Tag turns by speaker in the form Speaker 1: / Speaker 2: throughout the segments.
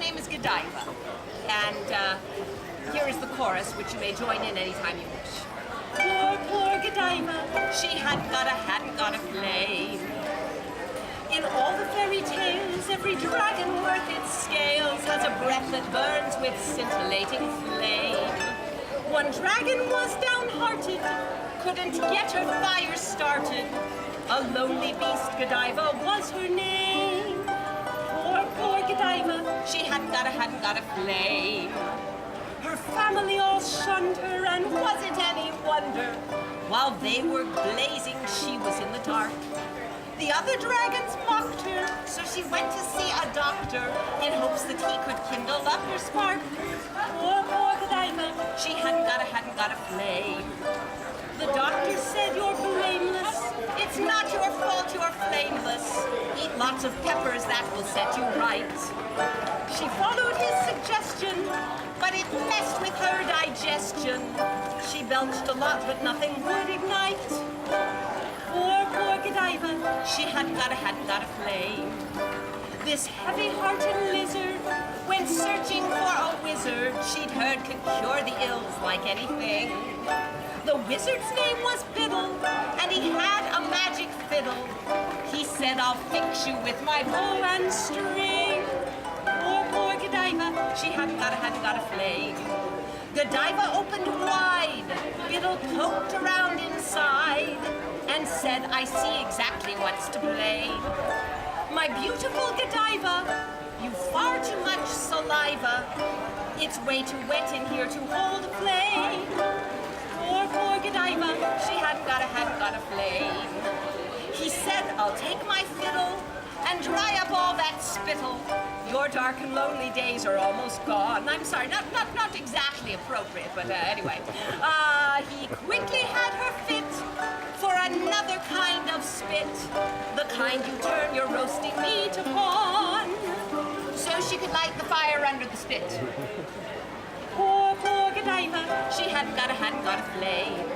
Speaker 1: name is Godiva, and here is the chorus, which you may join in anytime you wish. Poor Godiva, she hadn't got a flame. In all the fairy tales, every dragon worth its scales has a breath that burns with scintillating flame. One dragon was downhearted, couldn't get her fire started. A lonely beast, Godiva was her name. Poor Godiva, she hadn't got a flame. Her family all shunned her, and was it any wonder? While they were blazing, she was in the dark. The other dragons mocked her, so she went to see a doctor in hopes that he could kindle up her spark. Poor Godiva, she hadn't got a flame. The doctor said, "You're blameless. It's not your fault you're flameless. Eat lots of peppers, that will set you right." She followed his suggestion, but it messed with her digestion. She belched a lot, but nothing would ignite. Poor Godiva, she hadn't got a flame. This heavy-hearted lizard went searching for a wizard she'd heard could cure the ills like anything. The wizard's name was Biddle, and he had a magic fiddle. He said, "I'll fix you with my bow and string." Poor Godiva, she hadn't got a flame. Godiva opened wide, Biddle poked around inside, and said, "I see exactly what's to blame. My beautiful Godiva, you've far too much saliva. It's way too wet in here to hold a flame." Poor Godiva, she hadn't got a flame. He said, "I'll take my fiddle and dry up all that spittle. Your dark and lonely days are almost gone." I'm sorry, not exactly appropriate, but anyway. He quickly had her fit for another kind of spit, the kind you turn your roasting meat upon, so she could light the fire under the spit. Poor Godiva, she hadn't got a flame.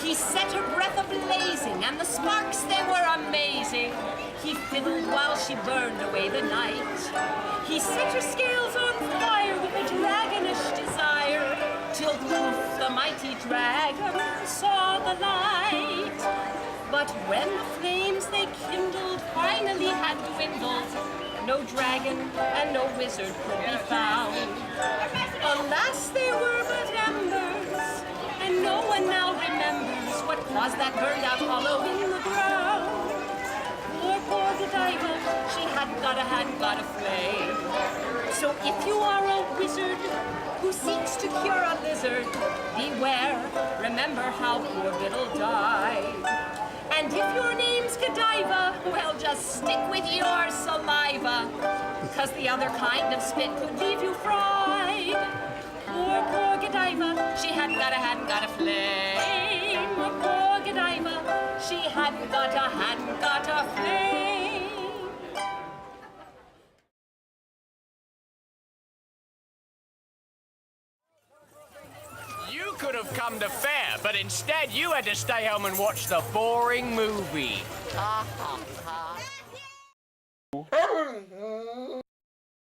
Speaker 1: He set her breath a-blazing, and the sparks, they were amazing. He fiddled while she burned away the night. He set her scales on fire with a dragonish desire, till poof, the mighty dragon saw the light. But when the flames they kindled finally had dwindled, no dragon and no wizard could be found. Alas, they were but embers, and no one now remembers what caused that burned out hollow in the ground. Poor Godiva, she hadn't got a flame. So if you are a wizard who seeks to cure a lizard, beware, remember how poor Biddle died. And if your name's Godiva, well, just stick with your saliva, 'cause the other kind of spit could leave you fried. Poor Godiva, she hadn't got a flame. Poor Godiva, she hadn't got a flame.
Speaker 2: You could have come to fair, but instead you had to stay home and watch the boring movie. Ha ha ha.